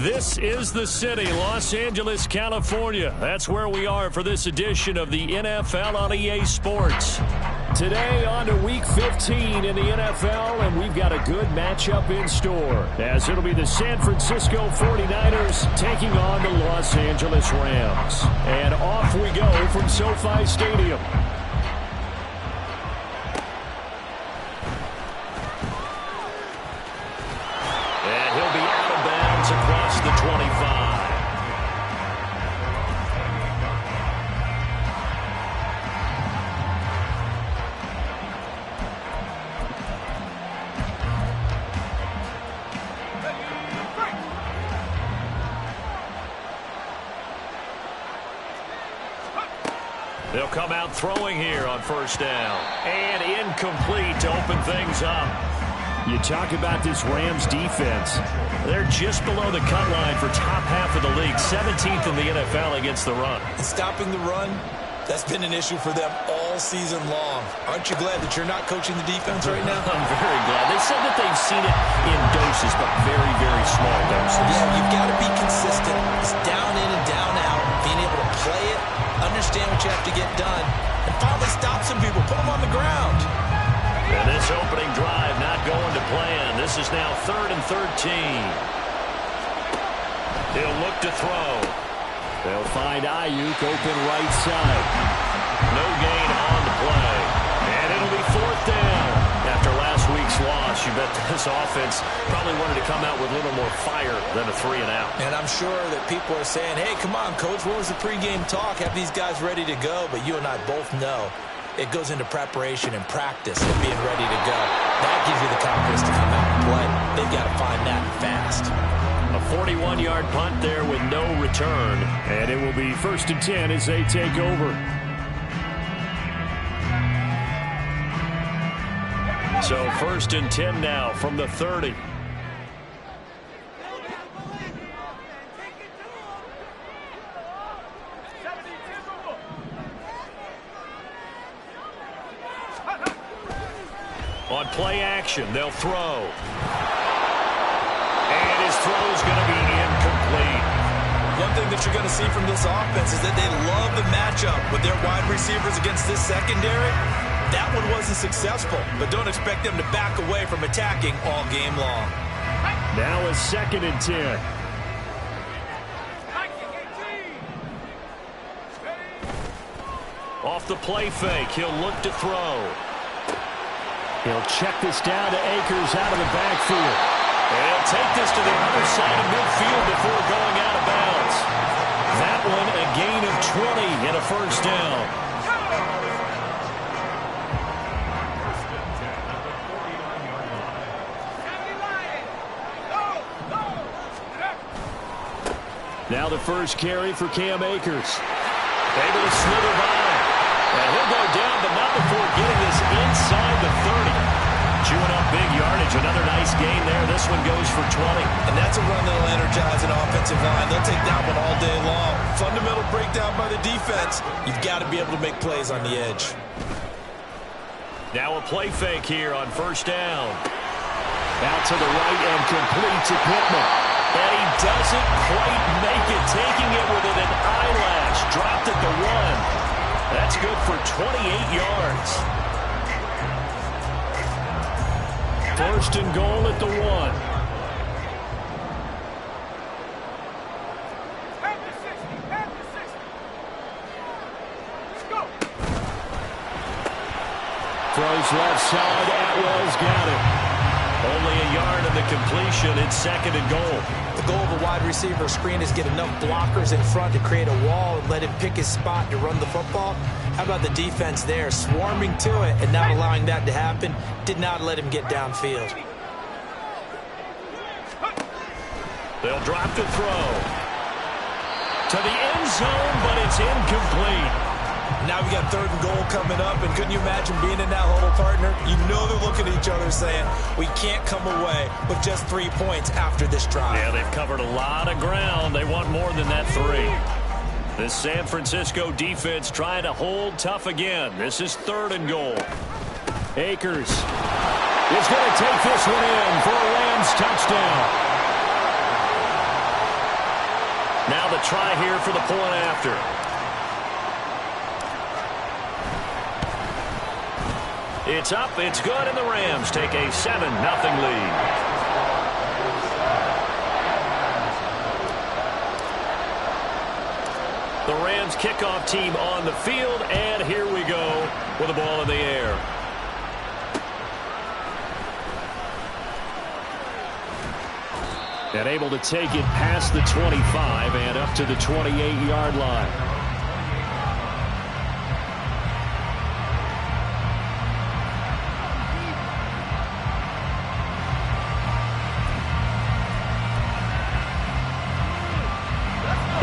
This is the city, Los Angeles, California. That's where we are for this edition of the NFL on EA Sports. Today on to Week 15 in the NFL, and we've got a good matchup in store, as it'll be the San Francisco 49ers taking on the Los Angeles Rams. And off we go from SoFi Stadium. And he'll be out of bounds across the 25. They'll come out throwing here on first down. And incomplete to open things up. You talk about this Rams defense. They're just below the cut line for top half of the league. 17th in the NFL against the run. And stopping the run, that's been an issue for them all season long. Aren't you glad that you're not coaching the defense right now? I'm very glad. They said that they've seen it in doses, but very, very small doses. Yeah, you've got to be consistent. It's down in and down out. Being able to play it, understand what you have to get done, and finally stop some people, put them on the ground. And this opening drive not going to plan. This is now 3rd and 13. He'll look to throw. They'll find Ayuk open right side. No gain on the play. And it'll be 4th down. After last week's loss, you bet this offense probably wanted to come out with a little more fire than a 3-and-out. And I'm sure that people are saying, hey, come on, Coach, what was the pregame talk? Have these guys ready to go? But you and I both know it goes into preparation and practice and being ready to go. That gives you the confidence to come out and play. They've got to find that fast. A 41-yard punt there with no return. And it will be 1st and 10 as they take over. So 1st and 10 now from the 30. On play action, they'll throw. And his throw's going to be incomplete. One thing that you're going to see from this offense is that they love the matchup with their wide receivers against this secondary. That one wasn't successful, but don't expect them to back away from attacking all game long. Now a 2nd and 10. Off the play fake, he'll look to throw. He'll check this down to Akers out of the backfield. And he'll take this to the other side of midfield before going out of bounds. That one a gain of 20 and a 1st down. Now the first carry for Cam Akers. Able to slither by. And he'll go down, but not before getting this inside the 30. Chewing up big yardage. Another nice gain there. This one goes for 20. And that's a run that'll energize an offensive line. They'll take that one all day long. Fundamental breakdown by the defense. You've got to be able to make plays on the edge. Now a play fake here on 1st down. Out to the right and complete to Pittman. And he doesn't quite make it, taking it within an eyelash. Dropped at the 1. That's good for 28 yards. 1st and goal at the 1. Throws left side. Atwell's got it. Only a yard of the completion. It's 2nd and goal. The goal of a wide receiver screen is get enough blockers in front to create a wall and let him pick his spot to run the football. How about the defense there, swarming to it and not allowing that to happen? Did not let him get downfield. They'll drop to throw. To the end zone, but it's incomplete. Now we got 3rd and goal coming up, and couldn't you imagine being in that huddle, partner? You know they're looking at each other saying, we can't come away with just 3 points after this drive. Yeah, they've covered a lot of ground. They want more than that 3. The San Francisco defense trying to hold tough again. This is 3rd and goal. Akers is going to take this one in for a Rams touchdown. Now the try here for the point after. It's up, it's good, and the Rams take a 7-0 lead. The Rams kickoff team on the field, and here we go with the ball in the air. And able to take it past the 25 and up to the 28-yard line.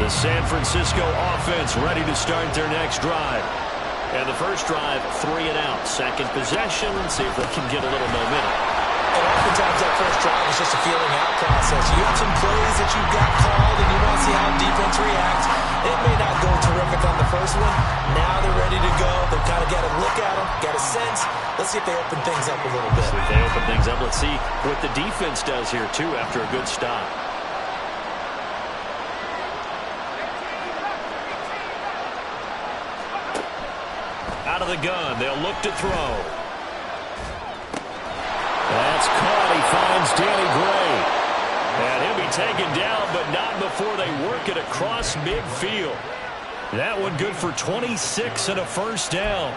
The San Francisco offense ready to start their next drive. And the first drive, 3 and out. Second possession, and see if they can get a little momentum. And oftentimes that first drive is just a feeling out process. You have some plays that you've got called, and you want to see how defense reacts. It may not go terrific on the first one. Now they're ready to go. They've kind of got to look at them, got a sense. Let's see if they open things up a little bit. See if they open things up. Let's see what the defense does here, too, after a good stop. Out of the gun, they'll look to throw. That's caught. He finds Danny Gray. And he'll be taken down, but not before they work it across midfield. That one good for 26 and a first down.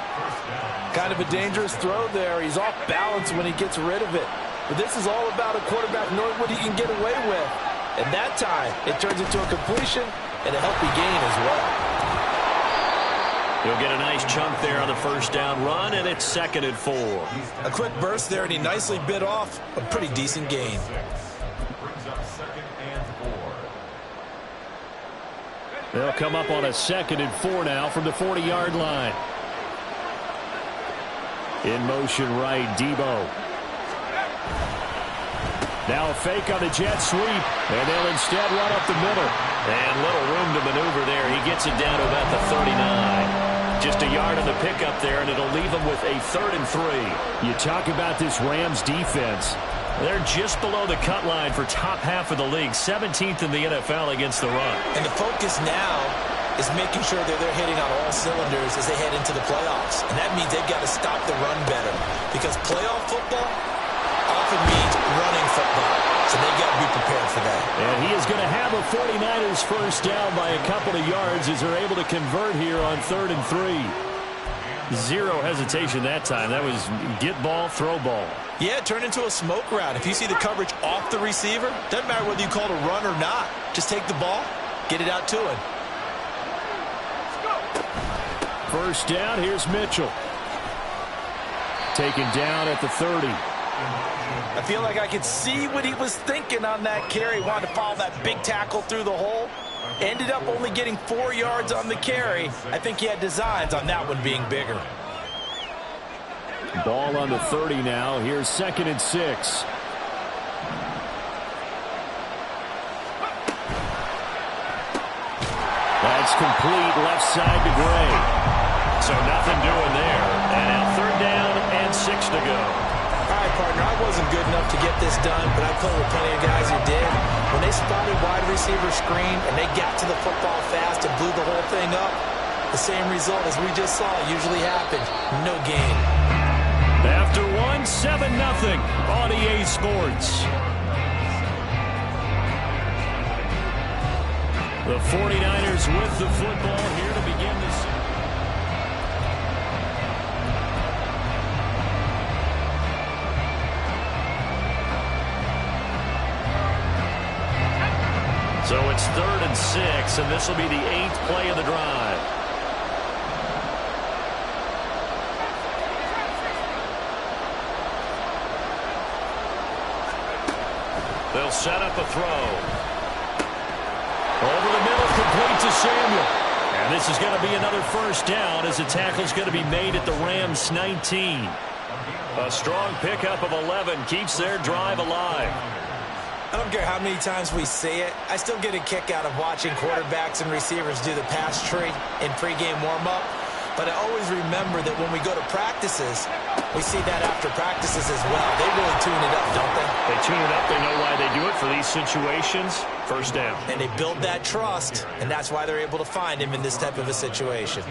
Kind of a dangerous throw there. He's off balance when he gets rid of it. But this is all about a quarterback knowing what he can get away with. And that time, it turns into a completion and a healthy gain as well. He'll get a nice chunk there on the first down run, and it's 2nd and 4. A quick burst there, and he nicely bit off a pretty decent gain. They'll come up on a 2nd and 4 now from the 40-yard line. In motion right, Debo. Now a fake on the jet sweep, and they'll instead run up the middle. And little room to maneuver there. He gets it down to about the 39. Just a yard on the pickup there, and it'll leave him with a 3rd and 3. You talk about this Rams defense. They're just below the cut line for top half of the league, 17th in the NFL against the run. And the focus now is making sure that they're hitting on all cylinders as they head into the playoffs. And that means they've got to stop the run better, because playoff football often means running football. So they've got to be prepared for that. And he is going to have a 49ers first down by a couple of yards as they're able to convert here on 3rd and 3. Zero hesitation that time. That was get ball, throw ball. Yeah, it turned into a smoke route. If you see the coverage off the receiver, doesn't matter whether you call it a run or not. Just take the ball, get it out to him. First down, here's Mitchell. Taken down at the 30. I feel like I could see what he was thinking on that carry. Wanted to follow that big tackle through the hole. Ended up only getting 4 yards on the carry. I think he had designs on that one being bigger. Ball on the 30 now. Here's 2nd and 6. That's complete left side to Gray. So nothing doing there. And now 3rd down and 6 to go. All right, partner, I wasn't good enough to get this done, but I played with plenty of guys who did. When they spotted wide receiver screen and they got to the football fast and blew the whole thing up, the same result as we just saw usually happened. No gain. After one, 7-0 on EA Sports. The 49ers with the football here to begin this. So it's 3rd and 6, and this will be the 8th play of the drive. They'll set up a throw. Over the middle, complete to Samuel. And this is going to be another first down as the tackle's going to be made at the Rams' 19. A strong pickup of 11 keeps their drive alive. I don't care how many times we say it, I still get a kick out of watching quarterbacks and receivers do the pass tree in pregame warm-up. But I always remember that when we go to practices, we see that after practices as well. They really tune it up, don't they? They tune it up. They know why they do it for these situations. First down. And they build that trust, and that's why they're able to find him in this type of a situation.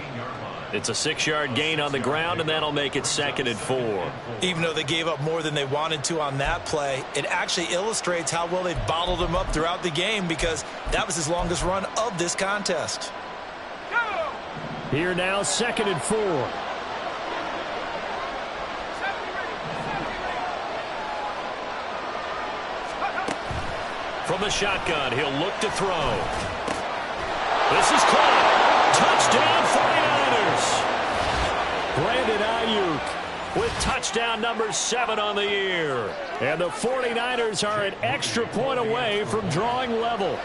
It's a 6-yard gain on the ground, and that'll make it 2nd and 4. Even though they gave up more than they wanted to on that play, it actually illustrates how well they've bottled him up throughout the game, because that was his longest run of this contest. Here now, 2nd and 4. From the shotgun, he'll look to throw. This is caught. Touchdown, 49ers. Brandon Ayuk with touchdown number 7 on the year. And the 49ers are an extra point away from drawing level.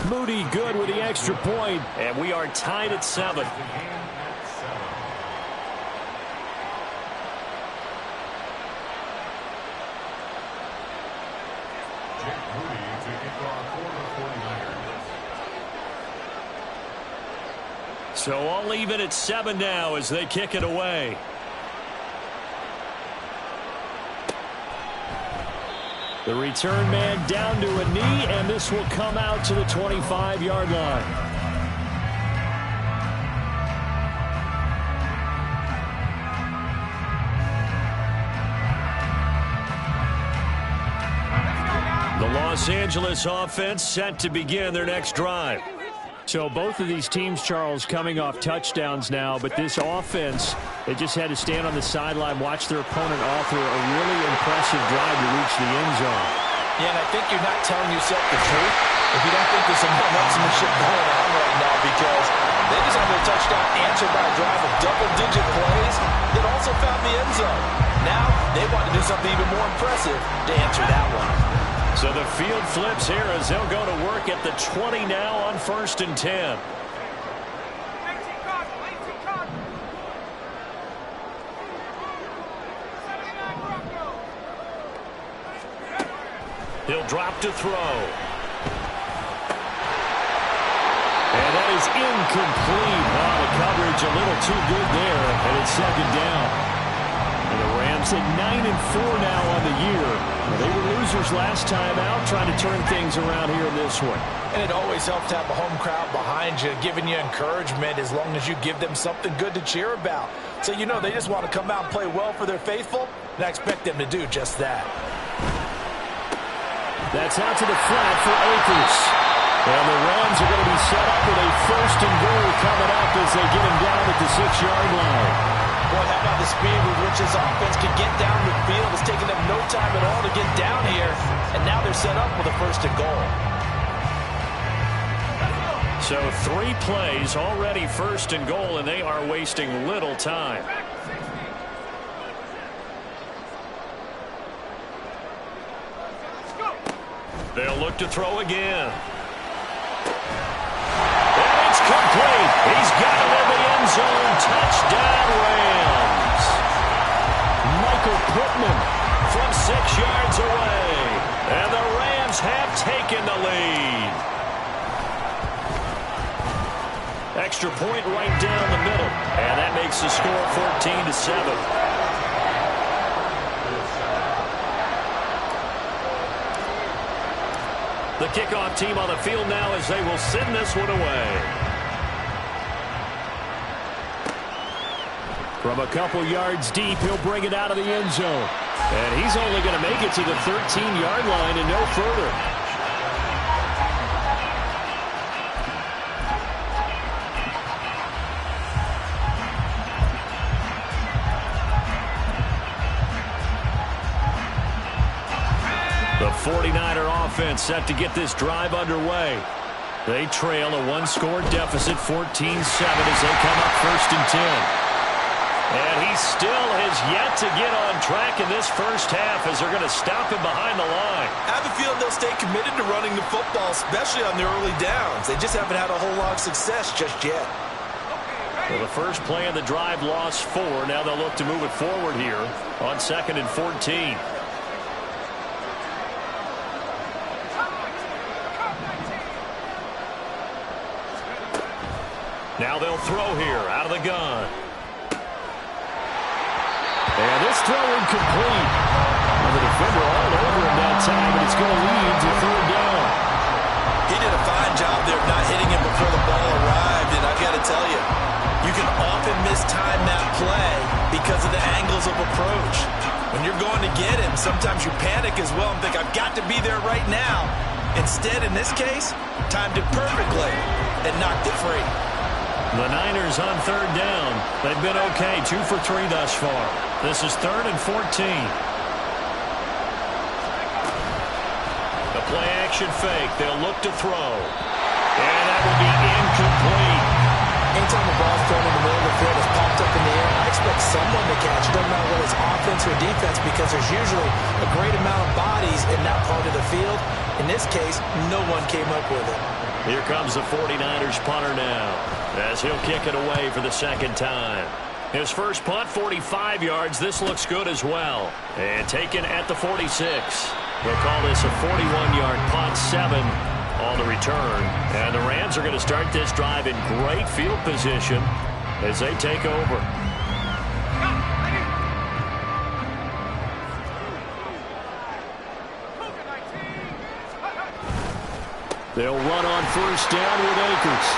Moody good with the extra point, and we are tied at 7. So I'll leave it at 7 now as they kick it away. The return man down to a knee, and this will come out to the 25-yard line. The Los Angeles offense set to begin their next drive. So both of these teams, Charles, coming off touchdowns now, but this offense, they just had to stand on the sideline, watch their opponent offer a really impressive drive to reach the end zone. Yeah, and I think you're not telling yourself the truth if you don't think there's some marksmanship going on right now, because they just had their touchdown answered by a drive of double-digit plays that also found the end zone. Now they want to do something even more impressive to answer that one. So the field flips here as they'll go to work at the 20 now on 1st and 10. He'll drop to throw. And that is incomplete. Wow, the coverage a little too good there, and it's 2nd down. And the Rams at 9-4 now on the year. Well, they were losers last time out, trying to turn things around here in this one. And it always helps to have a home crowd behind you, giving you encouragement as long as you give them something good to cheer about. So you know they just want to come out and play well for their faithful, and I expect them to do just that. That's out to the flat for Akers. And the Rams are going to be set up with a 1st and goal coming up as they get him down at the 6-yard line. Boy, how about the speed with which this offense can get down the field? It's taken them no time at all to get down here, and now they're set up with a 1st and goal. So 3 plays already 1st and goal, and they are wasting little time. They'll look to throw again. And it's complete. He's got it in the end zone. Touchdown, Rams. Michael Pittman from 6 yards away. And the Rams have taken the lead. Extra point right down the middle. And that makes the score 14-7. The kickoff team on the field now as they will send this one away. From a couple yards deep, he'll bring it out of the end zone. And he's only going to make it to the 13-yard line and no further. The 49er offense set to get this drive underway. They trail a 1-score deficit, 14-7, as they come up 1st and 10. And he still has yet to get on track in this first half as they're going to stop him behind the line. I have a feeling they'll stay committed to running the football, especially on their early downs. They just haven't had a whole lot of success just yet. Well, the first play of the drive lost 4. Now they'll look to move it forward here on 2nd and 14. Now they'll throw here out of the gun. And this throw incomplete. And the defender all over him that time, and it's going to lead to third down. He did a fine job there of not hitting him before the ball arrived, and I've got to tell you, you can often mistime that play because of the angles of approach. When you're going to get him, sometimes you panic as well and think, I've got to be there right now. Instead, in this case, timed it perfectly and knocked it free. The Niners on third down. They've been okay, 2 for 3 thus far. This is 3rd and 14. The play action fake. They'll look to throw. And that will be incomplete. Anytime the ball's thrown in the middle of the field, it's popped up in the air, I expect someone to catch it. Doesn't matter whether it's offense or defense, because there's usually a great amount of bodies in that part of the field. In this case, no one came up with it. Here comes the 49ers punter now, as he'll kick it away for the second time. His first punt, 45 yards. This looks good as well. And taken at the 46. We'll call this a 41-yard punt, 7 on the return. And the Rams are going to start this drive in great field position as they take over. They'll run on first down with Akers.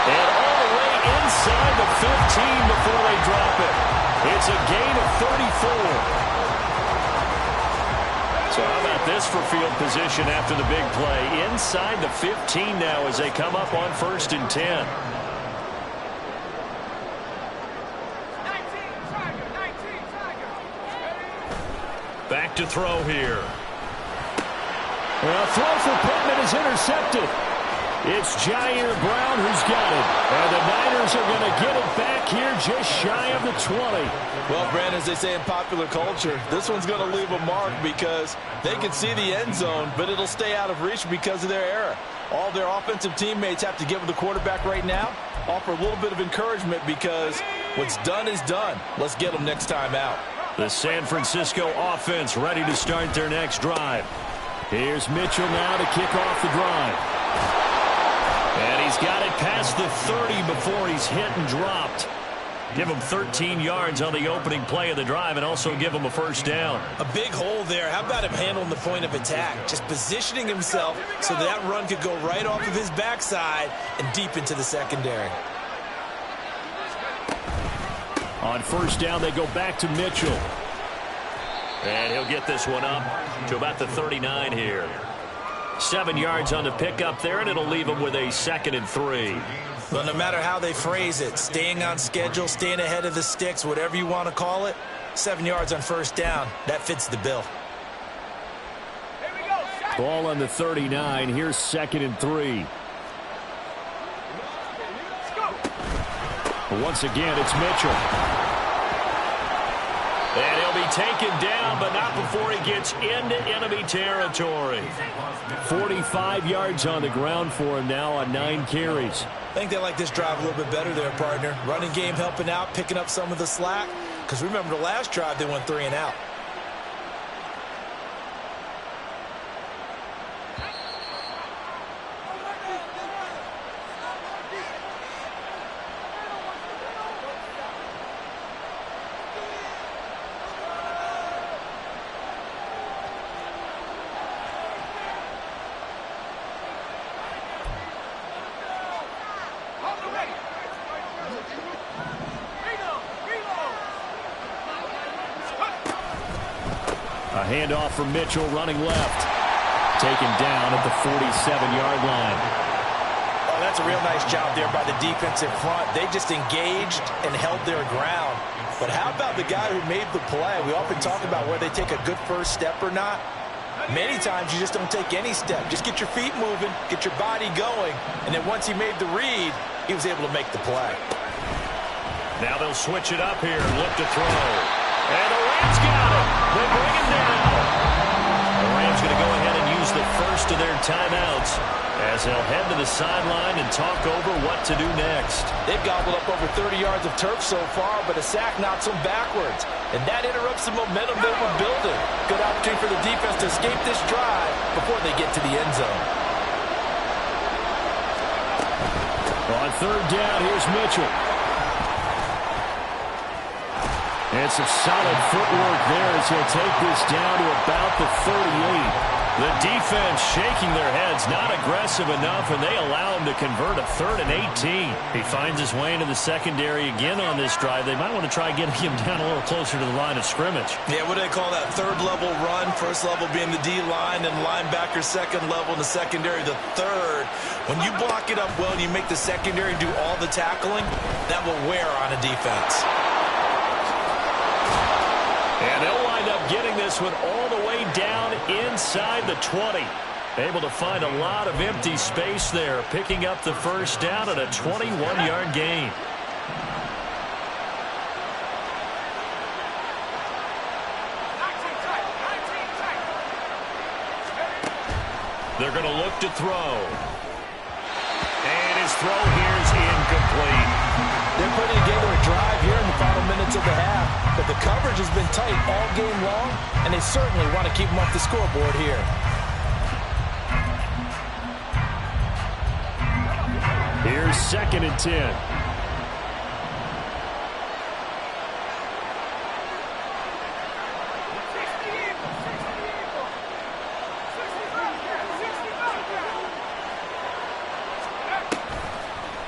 And all the way inside the 15 before they drop it. It's a gain of 34. So how about this for field position after the big play? Inside the 15 now as they come up on 1st and 10. Back to throw here. Well, throw for Pittman is intercepted. It's Jair Brown who's got it. And the Niners are going to get it back here just shy of the 20. Well, Brandon, as they say in popular culture, this one's going to leave a mark because they can see the end zone, but it'll stay out of reach because of their error. All their offensive teammates have to get with the quarterback right now, offer a little bit of encouragement because what's done is done. Let's get them next time out. The San Francisco offense ready to start their next drive. Here's Mitchell now to kick off the drive. And he's got it past the 30 before he's hit and dropped. Give him 13 yards on the opening play of the drive and also give him a first down. A big hole there. How about him handling the point of attack? Just positioning himself so that run could go right off of his backside and deep into the secondary. On first down, they go back to Mitchell. And he'll get this one up to about the 39 here. 7 yards on the pickup there, and it'll leave him with a 2nd and 3. Well, no matter how they phrase it, staying on schedule, staying ahead of the sticks, whatever you want to call it, 7 yards on first down, that fits the bill. Ball on the 39. Here's 2nd and 3. But once again, it's Mitchell. And he'll be taken down, but not before he gets into enemy territory. 45 yards on the ground for him now on 9 carries. I think they like this drive a little bit better there, partner. Running game helping out, picking up some of the slack. Because remember the last drive, they went 3 and out. A handoff from Mitchell running left. Taken down at the 47-yard line. Oh, that's a real nice job there by the defensive front. They just engaged and held their ground. But how about the guy who made the play? We often talk about whether they take a good first step or not. Many times you just don't take any step. Just get your feet moving, get your body going, and then once he made the read, he was able to make the play. Now they'll switch it up here and look to throw. And the Rams got it. They bring it down. The Rams going to go ahead and use the first of their timeouts as they'll head to the sideline and talk over what to do next. They've gobbled up over 30 yards of turf so far, but a sack knocks them backwards. And that interrupts the momentum they were building. Good opportunity for the defense to escape this drive before they get to the end zone. On third down, here's Mitchell. And some solid footwork there as he'll take this down to about the 38. The defense shaking their heads, not aggressive enough, and they allow him to convert a 3rd and 18. He finds his way into the secondary again on this drive. They might want to try getting him down a little closer to the line of scrimmage. Yeah, what do they call that? 3rd level run. 1st level being the D-line, and linebacker 2nd level in the secondary, the 3rd. When you block it up well and you make the secondary do all the tackling, that will wear on a defense. And they'll wind up getting this one all the way down inside the 20. Able to find a lot of empty space there, picking up the 1st down at a 21-yard gain. They're going to look to throw. And his throw here is incomplete. They're putting together a drive here in the final minutes of the half, but the coverage has been tight all game long, and they certainly want to keep them off the scoreboard here. Here's 2nd and 10.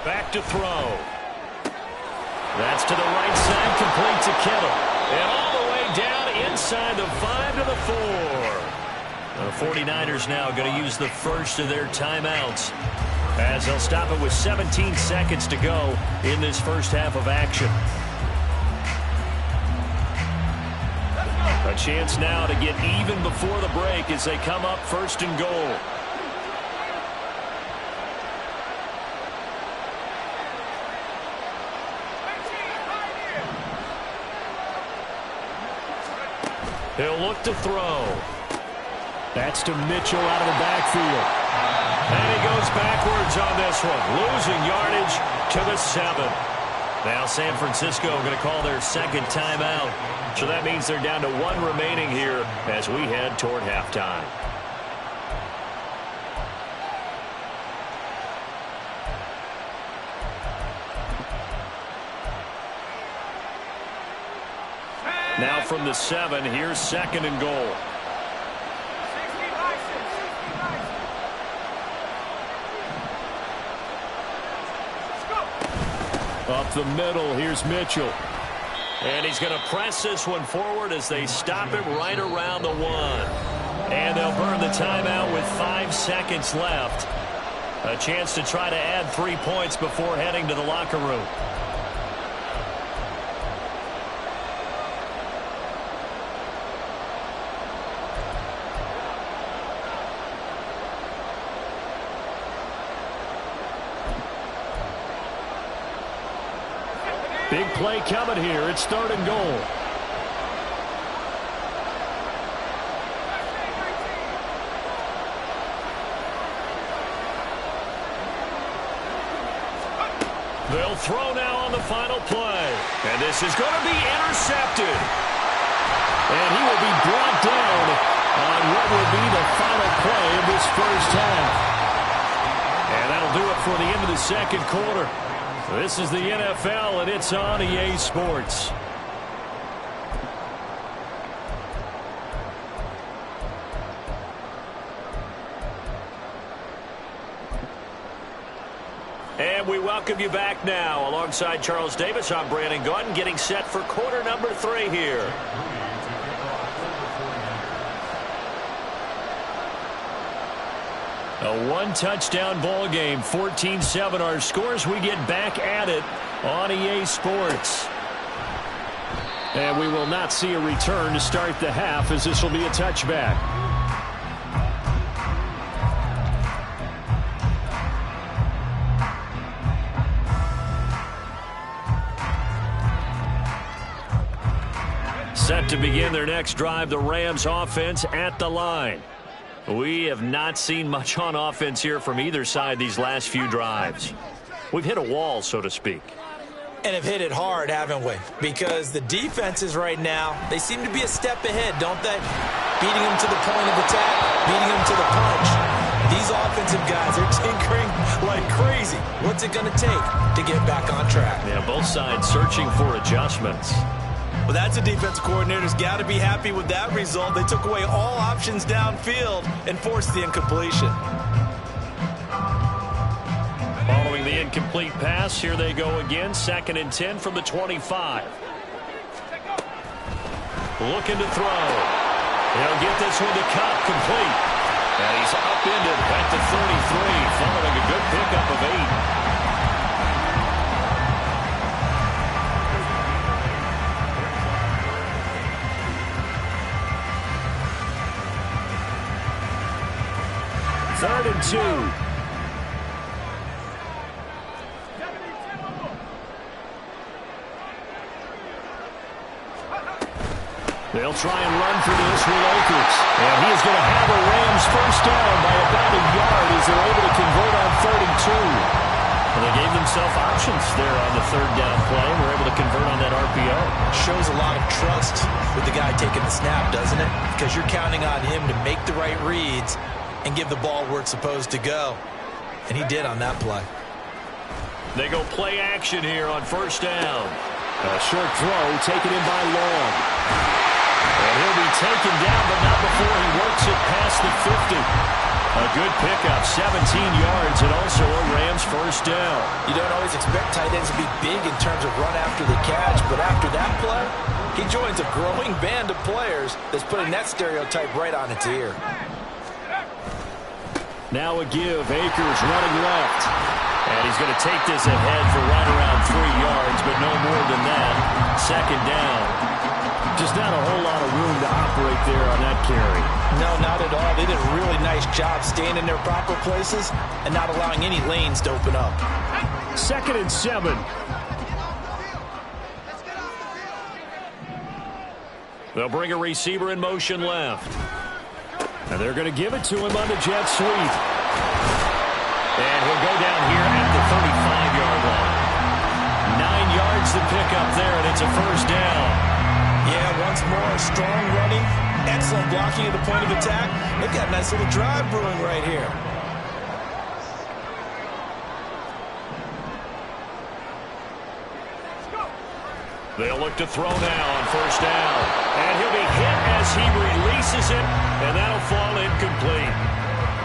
Back to throw. That's to the right side, complete to Kittle. And all the way down inside the 5 to the 4. The 49ers now going to use the first of their timeouts, as they'll stop it with 17 seconds to go in this first half of action. A chance now to get even before the break as they come up 1st and goal. He'll look to throw. That's to Mitchell out of the backfield. And he goes backwards on this one, losing yardage to the 7. Now San Francisco going to call their 2nd timeout. So that means they're down to 1 remaining here as we head toward halftime. Now from the 7, here's 2nd and goal. Up the middle, here's Mitchell. And he's going to press this one forward as they stop it right around the 1. And they'll burn the timeout with 5 seconds left. A chance to try to add 3 points before heading to the locker room. Big play coming here. It's 3rd and goal. They'll throw now on the final play. And this is going to be intercepted. And he will be brought down on what will be the final play of this first half. And that'll do it for the end of the 2nd quarter. This is the NFL, and it's on EA Sports. And we welcome you back now. Alongside Charles Davis, I'm Brandon Gaudin, getting set for quarter number 3 here. A 1-touchdown ball game, 14-7 our scores. We get back at it on EA Sports. And we will not see a return to start the half, as this will be a touchback. Set to begin their next drive, the Rams offense at the line. We have not seen much on offense here from either side these last few drives. We've hit a wall, so to speak. And have hit it hard, haven't we? Because the defenses right now, they seem to be a step ahead, don't they? Beating them to the point of attack, beating them to the punch. These offensive guys are tinkering like crazy easy. What's it going to take to get back on track? Yeah, both sides searching for adjustments. Well, that's a defensive coordinator's got to be happy with that result. They took away all options downfield and forced the incompletion. Following the incomplete pass, here they go again. 2nd and 10 from the 25. Looking to throw. He'll get this one to Cup, complete. And he's upended at the 33, following a good pickup of 8. Third and 2. They'll try and run for this with Akers. And he's going to have a Rams first down by about a yard as they're able to convert on 3rd and 2. Well, they gave themselves options there on the 3rd down play and were able to convert on that RPO. Shows a lot of trust with the guy taking the snap, doesn't it? Because you're counting on him to make the right reads and give the ball where it's supposed to go. And he did on that play. They go play action here on 1st down. A short throw taken in by Long. And he'll be taken down, but not before he works it past the 50. A good pickup, 17 yards, and also a Rams first down. You don't always expect tight ends to be big in terms of run after the catch, but after that play, he joins a growing band of players that's putting that stereotype right on its ear. Now a give. Akers running left. And he's going to take this ahead for right around 3 yards, but no more than that. 2nd down. Just not a whole lot of room to operate there on that carry. No, not at all. They did a really nice job staying in their proper places and not allowing any lanes to open up. 2nd and 7. They'll bring a receiver in motion left. And they're going to give it to him on the jet sweep. And he'll go down here at the 35-yard line. 9 yards to pick up there, and it's a first down. Yeah, once more, strong running, excellent blocking at the point of attack. They've got a nice little drive brewing right here. They'll look to throw now on 1st down. And he'll be hit as he releases it, and that'll fall incomplete.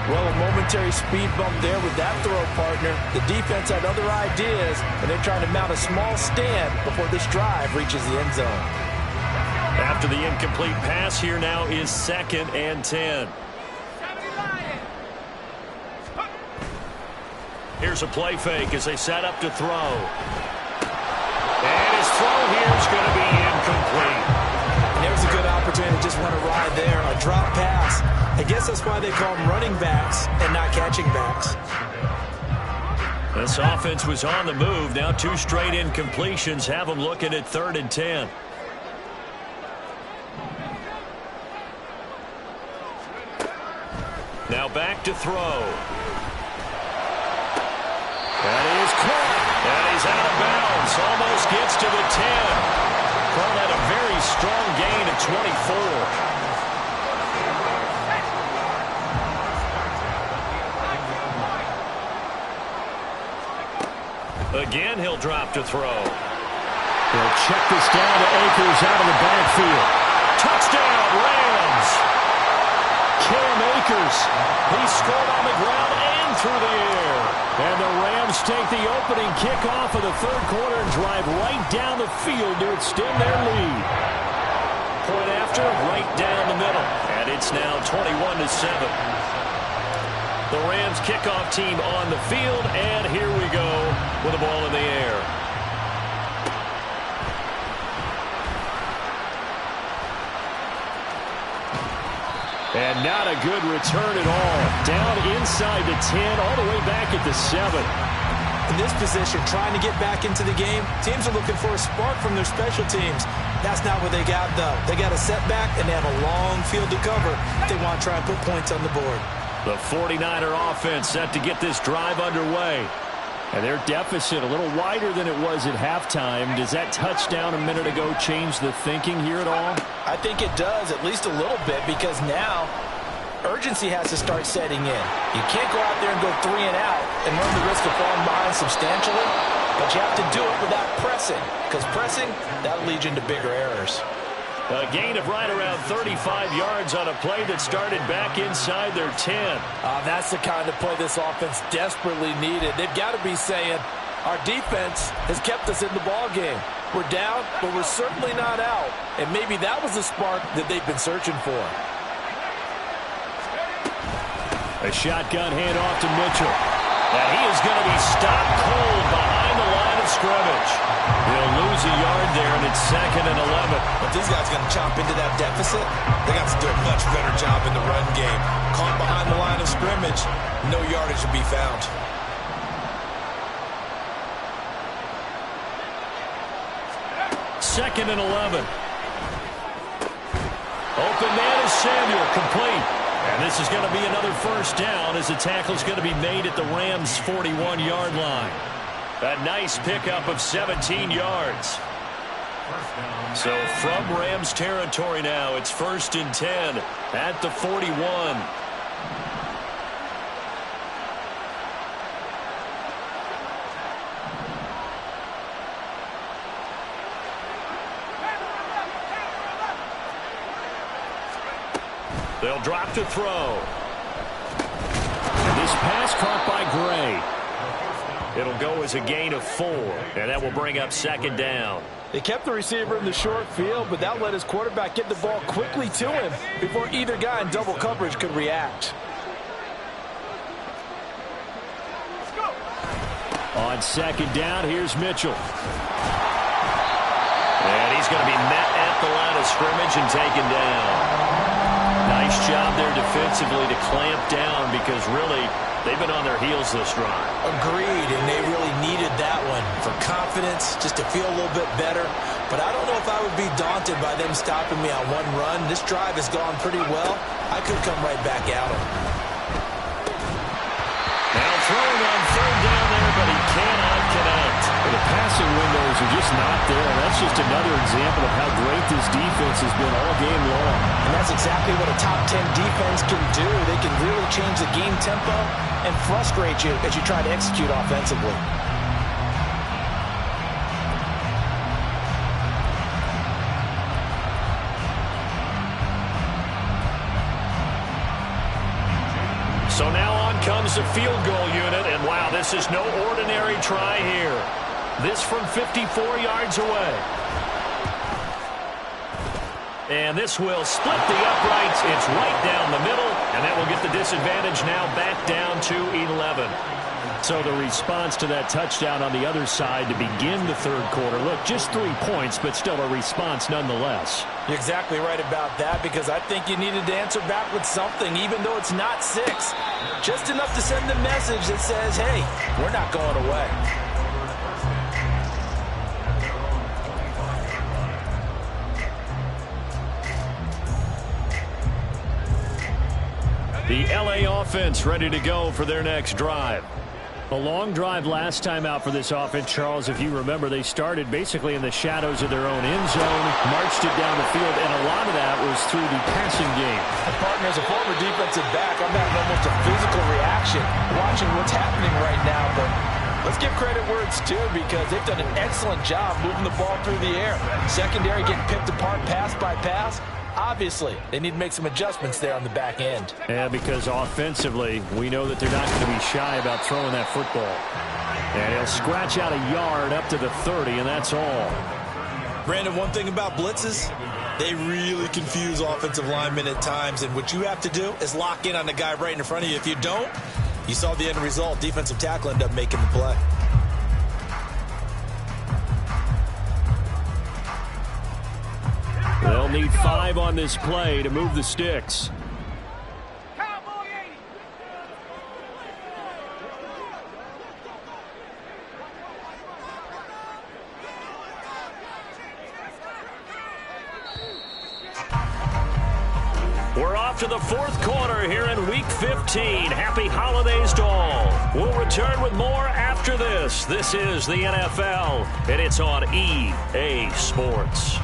Well, a momentary speed bump there with that throw, partner. The defense had other ideas, and they're trying to mount a small stand before this drive reaches the end zone. After the incomplete pass, here now is 2nd and 10. Here's a play fake as they set up to throw. And his throw here is going to be incomplete. There's a good opportunity to just run a ride there, a drop pass. I guess that's why they call them running backs and not catching backs. This offense was on the move. Now 2 straight incompletions have them looking at 3rd and 10. Now back to throw. That is caught. And he's out of bounds. Almost gets to the 10. Call that a very strong gain of 24. Again, he'll drop to throw. They'll check this down to Akers out of the backfield. Touchdown, Rams! Cam Akers. He scored on the ground and through the air. And the Rams take the opening kickoff of the 3rd quarter and drive right down the field to extend their lead. Point after, right down the middle. And it's now 21-7. The Rams kickoff team on the field, and here we go with the ball in the air. And not a good return at all. Down inside the 10, all the way back at the 7. In this position, trying to get back into the game, teams are looking for a spark from their special teams. That's not what they got, though. They got a setback, and they have a long field to cover if they want to try and put points on the board. The 49er offense set to get this drive underway. And their deficit a little wider than it was at halftime. Does that touchdown a minute ago change the thinking here at all? I think it does, at least a little bit, because now urgency has to start setting in. You can't go out there and go 3 and out and run the risk of falling behind substantially, but you have to do it without pressing, because pressing, that'll lead you into bigger errors. A gain of right around 35 yards on a play that started back inside their 10. That's the kind of play this offense desperately needed. They've got to be saying, our defense has kept us in the ball game. We're down, but we're certainly not out. And maybe that was the spark that they've been searching for. A shotgun handoff to Mitchell. And he is going to be stopped cold behind the line of scrimmage. He'll lose a yard there, and it's 2nd and 11. But these guys going to chomp into that deficit, they got to do a much better job in the run game. Caught behind the line of scrimmage, no yardage to be found. Second and 11. Open man is Samuel, complete. And this is going to be another first down as the tackle is going to be made at the Rams' 41-yard line. A nice pickup of 17 yards. So from Rams territory now, it's 1st and 10 at the 41. They'll drop to throw. And this pass caught by Gray. It'll go as a gain of 4, and that will bring up 2nd down. They kept the receiver in the short field, but that let his quarterback get the ball quickly to him before either guy in double coverage could react. On 2nd down, here's Mitchell. And he's going to be met at the line of scrimmage and taken down. Nice job there defensively to clamp down, because really they've been on their heels this drive. Agreed, and they really needed that one for confidence, just to feel a little bit better. But I don't know if I would be daunted by them stopping me on one run. This drive has gone pretty well. I could come right back at them. Now throwing on 3rd down there, but he cannot connect. The passing windows are just not there. That's just another example of how great this defense has been all game long. And that's exactly what a top 10 defense can do. They can really change the game tempo and frustrate you as you try to execute offensively. So now on comes the field goal unit, and wow, this is no ordinary try here. This from 54 yards away. And this will split the uprights. It's right down the middle, and that will get the disadvantage now back down to 11. So the response to that touchdown on the other side to begin the 3rd quarter. Look, just 3 points, but still a response nonetheless. You're exactly right about that, because I think you needed to answer back with something, even though it's not 6. Just enough to send the message that says, hey, we're not going away. The LA offense ready to go for their next drive. A long drive last time out for this offense, Charles. If you remember, they started basically in the shadows of their own end zone, marched it down the field, and a lot of that was through the passing game. And partner, as a former defensive back, I'm having almost a physical reaction watching what's happening right now. But let's give credit where it's due, because they've done an excellent job moving the ball through the air. Secondary getting picked apart pass by pass. Obviously, they need to make some adjustments there on the back end. Yeah, because offensively, we know that they're not going to be shy about throwing that football. And he'll scratch out a yard up to the 30, and that's all. Brandon, one thing about blitzes, they really confuse offensive linemen at times, and what you have to do is lock in on the guy right in front of you. If you don't, you saw the end result. Defensive tackle ended up making the play. They'll need 5 on this play to move the sticks. We're off to the 4th quarter here in Week 15. Happy holidays to all. We'll return with more after this. This is the NFL, and it's on EA Sports.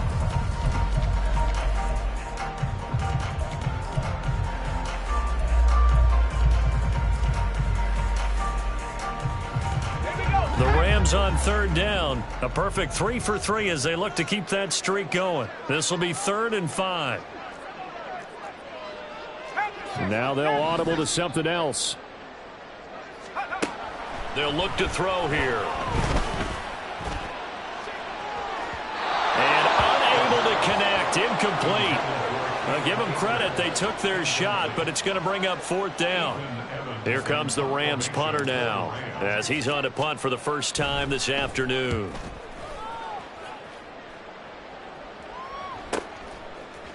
Rams on 3rd down. A perfect 3 for 3 as they look to keep that streak going. This will be 3rd and 5. Now they'll audible to something else. They'll look to throw here. And unable to connect. Incomplete. I'll give them credit. They took their shot, but it's going to bring up 4th down. Here comes the Rams punter now as he's on to punt for the first time this afternoon.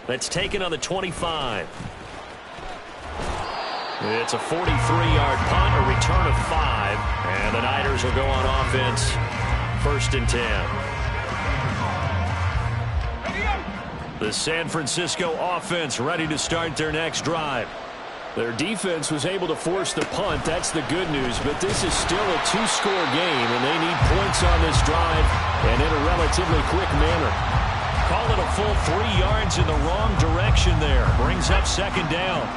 That's taken on the 25. It's a 43-yard punt, a return of 5, and the Niners will go on offense, 1st and 10. The San Francisco offense ready to start their next drive. Their defense was able to force the punt. That's the good news, but this is still a 2-score game, and they need points on this drive and in a relatively quick manner. Call it a full 3 yards in the wrong direction there. Brings up 2nd down.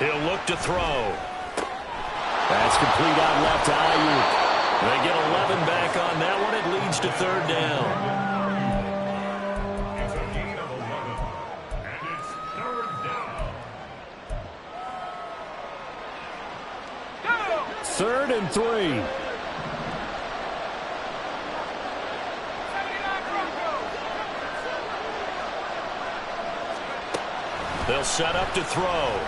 He'll look to throw. That's complete out left to Ayuk. They get 11 back on that one. It leads to 3rd down. It's a gain of 11, and it's 3rd down. 3rd and 3. They'll set up to throw.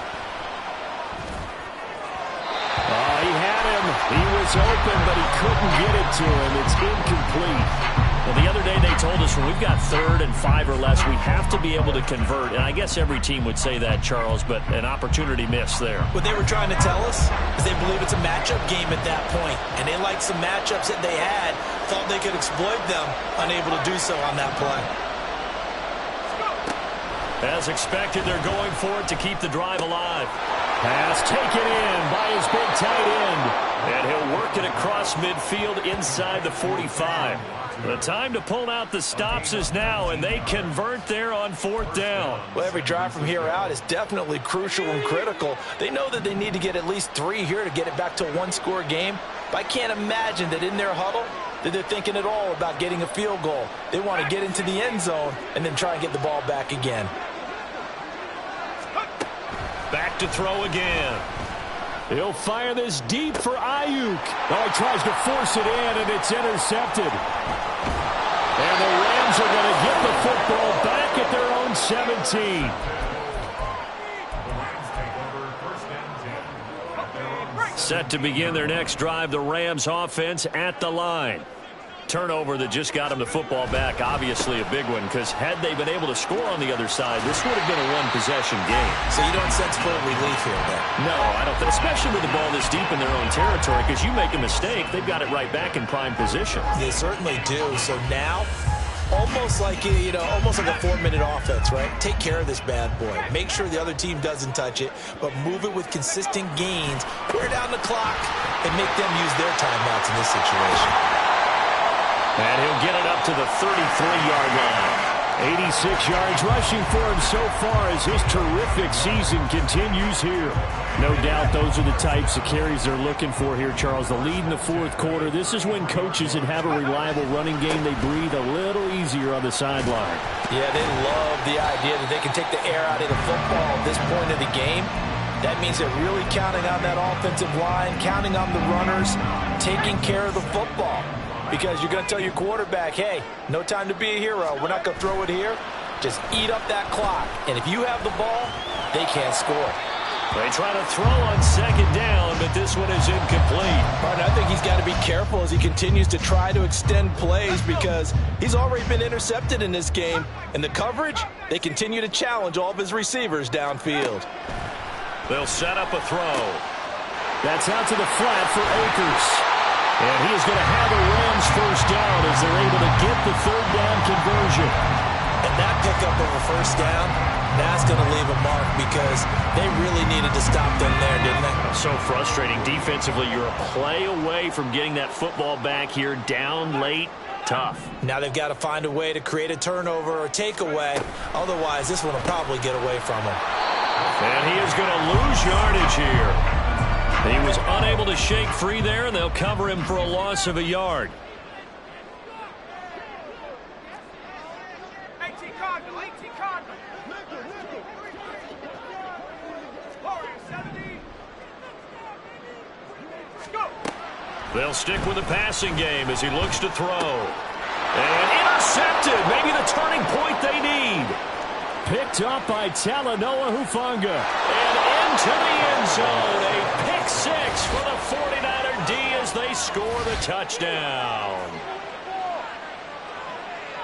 He had him. He was open, but he couldn't get it to him. It's incomplete. Well, the other day they told us when we've got 3rd and 5 or less, we have to be able to convert. And I guess every team would say that, Charles, but an opportunity missed there. What they were trying to tell us is they believe it's a matchup game at that point, and they liked some matchups that they had, thought they could exploit them, unable to do so on that play. As expected, they're going for it to keep the drive alive. Pass taken in by his big tight end. And he'll work it across midfield inside the 45. The time to pull out the stops is now, and they convert there on 4th down. Well, every drive from here out is definitely crucial and critical. They know that they need to get at least 3 here to get it back to a 1-score game. But I can't imagine that in their huddle that they're thinking at all about getting a field goal. They want to get into the end zone and then try and get the ball back again. Back to throw again. He'll fire this deep for Ayuk. Oh, he tries to force it in, and it's intercepted. And the Rams are going to get the football back at their own 17. Set to begin their next drive, the Rams offense at the line. Turnover that just got them the football back, obviously a big one, because had they been able to score on the other side, this would have been a one-possession game. So you don't sense full relief here, then? No, I don't think, especially with the ball this deep in their own territory, because you make a mistake, they've got it right back in prime position. They certainly do. So now, almost like almost like a 4-minute offense, right? Take care of this bad boy. Make sure the other team doesn't touch it, but move it with consistent gains. Wear down the clock and make them use their timeouts in this situation. And he'll get it up to the 33-yard line. 86 yards rushing for him so far as his terrific season continues here. No doubt those are the types of carries they're looking for here, Charles. The lead in the 4th quarter. This is when coaches that have a reliable running game, they breathe a little easier on the sideline. Yeah, they love the idea that they can take the air out of the football at this point of the game. That means they're really counting on that offensive line, counting on the runners, taking care of the football. Because you're going to tell your quarterback, hey, no time to be a hero. We're not going to throw it here. Just eat up that clock. And if you have the ball, they can't score. They try to throw on 2nd down, but this one is incomplete. Right, I think he's got to be careful as he continues to try to extend plays because he's already been intercepted in this game. And the coverage, they continue to challenge all of his receivers downfield. They'll set up a throw. That's out to the flat for Akers. And he is going to have a Rams first down as they're able to get the 3rd down conversion. And that pickup of a first down, that's going to leave a mark because they really needed to stop them there, didn't they? So frustrating. Defensively, you're a play away from getting that football back here down late. Tough. Now they've got to find a way to create a turnover or takeaway. Otherwise, this one will probably get away from him. And he is going to lose yardage here. He was unable to shake free there, and they'll cover him for a loss of a yard. They'll stick with the passing game as he looks to throw. And intercepted. Maybe the turning point they need. Picked up by Talanoa Hufanga. And into the end zone. A pick six for the 49er D as they score the touchdown.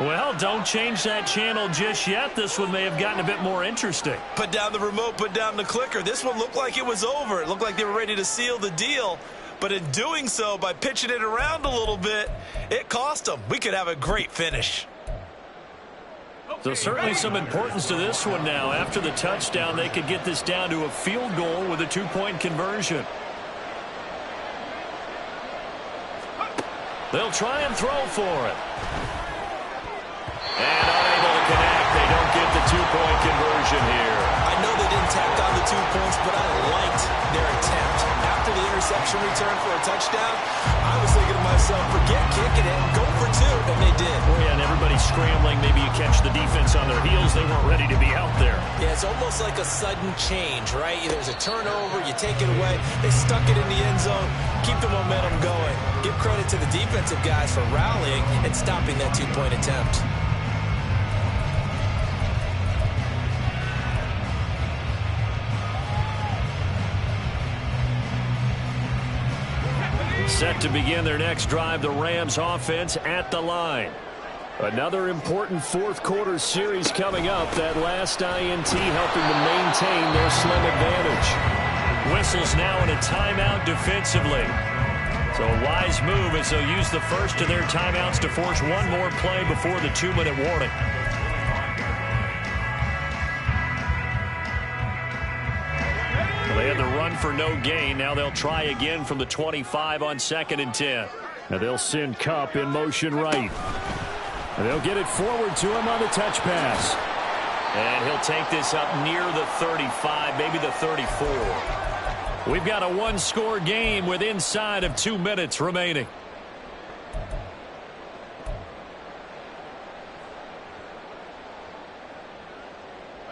Well, don't change that channel just yet. This one may have gotten a bit more interesting. Put down the remote, put down the clicker. This one looked like it was over. It looked like they were ready to seal the deal. But in doing so, by pitching it around a little bit, it cost them. We could have a great finish. So certainly some importance to this one now. After the touchdown, they could get this down to a field goal with a two-point conversion. They'll try and throw for it. And unable to connect. They don't get the two-point conversion here. I know they didn't tack on the 2 points, but I liked their attempt. After the interception return for a touchdown, I was thinking to myself, forget kicking it, go for two, and they did. Oh, yeah, and everybody's scrambling. Maybe you catch the defense on their heels. They weren't ready to be out there. Yeah, it's almost like a sudden change, right? There's a turnover, you take it away. They stuck it in the end zone. Keep the momentum going. Give credit to the defensive guys for rallying and stopping that two-point attempt. Set to begin their next drive, the Rams offense at the line. Another important fourth quarter series coming up. That last INT helping to maintain their slim advantage. Whistles now in a timeout defensively. So a wise move as they'll use the first of their timeouts to force one more play before the 2-minute warning. They had the run for no gain. Now they'll try again from the 25 on 2nd and 10. Now they'll send Kupp in motion right. And they'll get it forward to him on the touch pass. And he'll take this up near the 35, maybe the 34. We've got a one-score game with inside of 2 minutes remaining.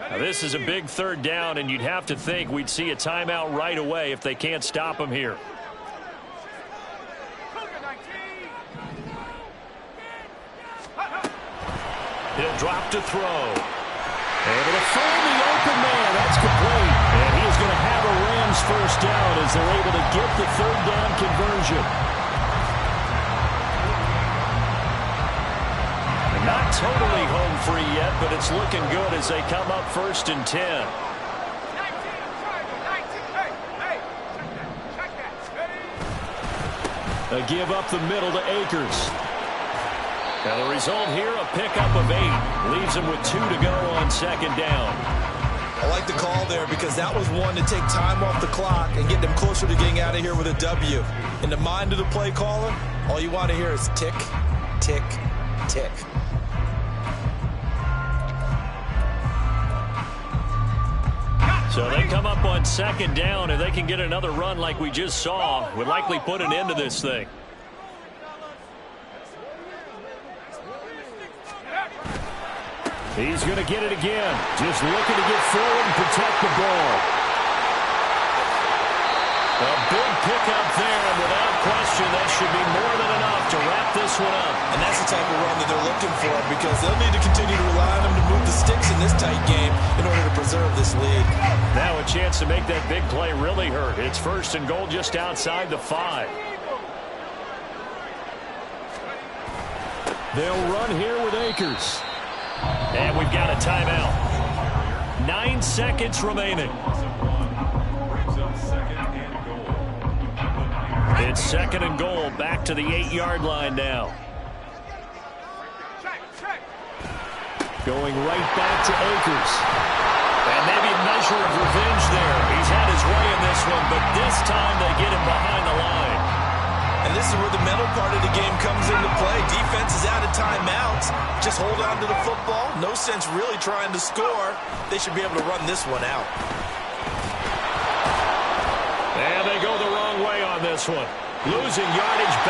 Now this is a big third down, and you'd have to think we'd see a timeout right away if they can't stop him here. He'll drop to throw. Able to find the open man. That's complete. And he is going to have a Rams first down as they're able to get the third down conversion. Not totally home free yet, but it's looking good as they come up 1st and 10. A give up the middle to Akers. Now the result here, a pickup of 8. Leaves him with 2 to go on 2nd down. I like the call there because that was one to take time off the clock and get them closer to getting out of here with a W. In the mind of the play caller, all you want to hear is tick, tick, tick. So they come up on 2nd down, and they can get another run like we just saw. Would likely put an end to this thing. He's going to get it again. Just looking to get forward and protect the ball. A big pickup there, and without question, that should be more than enough to wrap this one up. And that's the type of run that they're looking for because they'll need to continue to rely on them to move the sticks in this tight game in order to preserve this lead. Now a chance to make that big play really hurt. It's 1st and goal just outside the 5. They'll run here with Akers. And we've got a timeout. 9 seconds remaining. It's 2nd and goal. Back to the 8-yard line now. Going right back to Akers. And maybe a measure of revenge there. He's had his way in this one, but this time they get him behind the line. And this is where the mental part of the game comes into play. Defense is at just hold on to the football. No sense really trying to score. They should be able to run this one out. And they go the wrong way on this one. Losing yardage back.